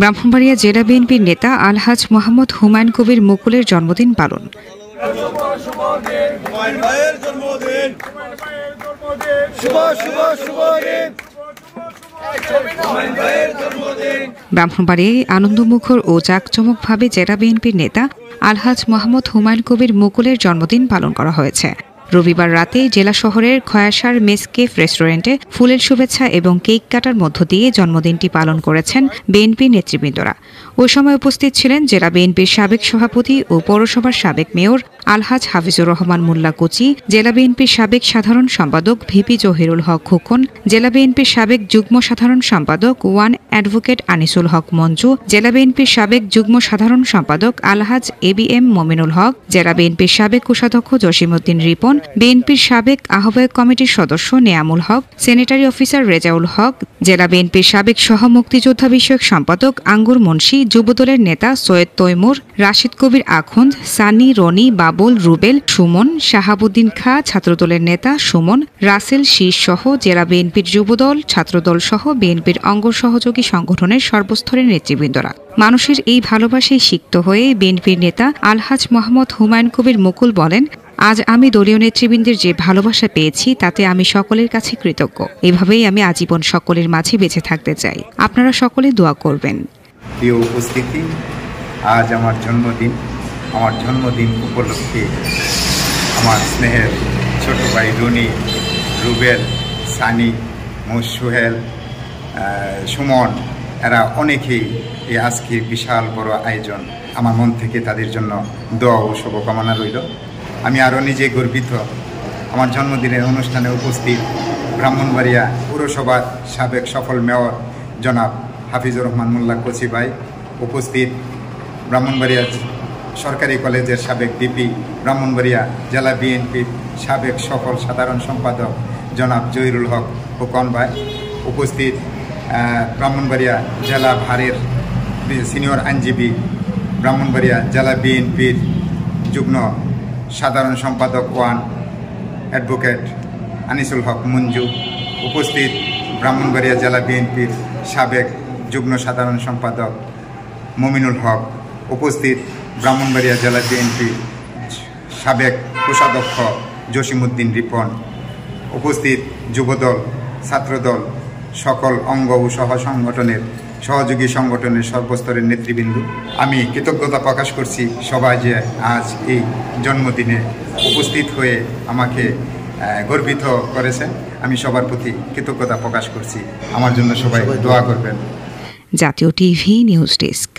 ব্রাহ্মণবাড়িয়া জেলা বিএনপির নেতা আলহাজ মোহাম্মদ হুমায়ুন কবির মুকুলের জন্মদিন পালন। ব্রাহ্মণবাড়িয়ায় আনন্দমুখর ও জাঁকজমকভাবে জেলা বিএনপির নেতা আলহাজ মোহাম্মদ হুমায়ুন কবির মুকুলের জন্মদিন পালন করা হয়েছে। রবিবার রাতে জেলা শহরের খয়াসার মেসকেফ রেস্টুরেন্টে ফুলের শুভেচ্ছা এবং কেক কাটার মধ্য দিয়ে জন্মদিনটি পালন করেছেন বিএনপি নেতৃবৃন্দরা। ওই সময় উপস্থিত ছিলেন জেলা বিএনপির সাবেক সভাপতি ও পৌরসভার সাবেক মেয়র আলহাজ হাফিজুর রহমান মোল্লা কোচি, জেলা বিএনপির সাবেক সাধারণ সম্পাদক ভিপি জহিরুল হক খোকন, জেলা বিএনপির সাবেক যুগ্ম সাধারণ সম্পাদক ওয়ান অ্যাডভোকেট আনিসুল হক মঞ্জু, জেলা বিএনপির সাবেক যুগ্ম সাধারণ সম্পাদক আলহাজ এবিএম মমিনুল হক, জেলা বিএনপির সাবেক কোষাধ্যক্ষ জসিমউদ্দিন রিপন, বিএনপির সাবেক আহ্বায়ক কমিটির সদস্য নেয়ামুল হক, সেনেটারি অফিসার রেজাউল হক, জেলা বিএনপির সাবেক সহ মুক্তিযোদ্ধা বিষয়ক সম্পাদক আঙ্গুর মুন্সি, যুবদলের নেতা সৈয়দ তৈমুর, রাশিদ কবির আখুন্দ, সানি, রনি, বাবুল, রুবেল, সুমন, শাহাবুদ্দিন খাঁ, ছাত্রদলের নেতা সুমন, রাসেল শীষ সহ জেলা বিএনপির যুবদল, ছাত্রদল সহ বিএনপির অঙ্গ সহযোগী সংগঠনের সর্বস্তরের নেতৃবৃন্দরা মানুষের এই ভালোবাসায় সিক্ত হয়ে বিএনপির নেতা আলহাজ মোহাম্মদ হুমায়ুন কবির মুকুল বলেন, আজ আমি দলীয় নেতৃবৃন্দের যে ভালোবাসা পেয়েছি তাতে আমি সকলের কাছে কৃতজ্ঞ। এভাবেই আমি আজীবন সকলের মাঝে বেঁচে থাকতে চাই। আপনারা সকলে দোয়া করবেন। প্রিয় উপস্থিতি, আজ আমার জন্মদিন। আমার জন্মদিন উপলক্ষে আমার স্নেহের ছোট ভাই রনি, রুবেল, সানি, সোহেল, সুমন, এরা অনেকেই এই আজকের বিশাল বড় আয়োজন। আমার মন থেকে তাদের জন্য দোয়া ও শুভকামনা রইল। আমি আরও নিজে গর্বিত আমার জন্মদিনের অনুষ্ঠানে উপস্থিত ব্রাহ্মণবাড়িয়া পৌরসভার সাবেক সফল মেয়র জনাব হাফিজুর রহমান মোল্লা কোচি ভাই, উপস্থিত ব্রাহ্মণবাড়িয়া সরকারি কলেজের সাবেক ভিপি, ব্রাহ্মণবাড়িয়া জেলা বিএনপির সাবেক সফল সাধারণ সম্পাদক জনাব জহিরুল হক খোকন ভাই, উপস্থিত ব্রাহ্মণবাড়িয়া জেলা ভারের সিনিয়র আইনজীবী, ব্রাহ্মণবাড়িয়া জেলা বিএনপির যুগ্ম সাধারণ সম্পাদক ওয়ান অ্যাডভোকেট আনিসুল হক মঞ্জু, উপস্থিত ব্রাহ্মণবাড়িয়া জেলা বিএনপির সাবেক যুগ্ম সাধারণ সম্পাদক মমিনুল হক, উপস্থিত ব্রাহ্মণবাড়িয়া জেলা বিএনপির সাবেক কোষাধ্যক্ষ জসিমউদ্দিন রিপন, উপস্থিত যুবদল, ছাত্রদল, সকল অঙ্গ ও সহ সংগঠনের সহযোগী সংগঠনের সর্বস্তরের নেতৃবৃন্দ। আমি কৃতজ্ঞতা প্রকাশ করছি সবাই যে আজ এই জন্মদিনে উপস্থিত হয়ে আমাকে গর্বিত করেছেন। আমি সবার প্রতি কৃতজ্ঞতা প্রকাশ করছি। আমার জন্য সবাই দোয়া করবেন। জাতীয় টিভি নিউজ ডেস্ক।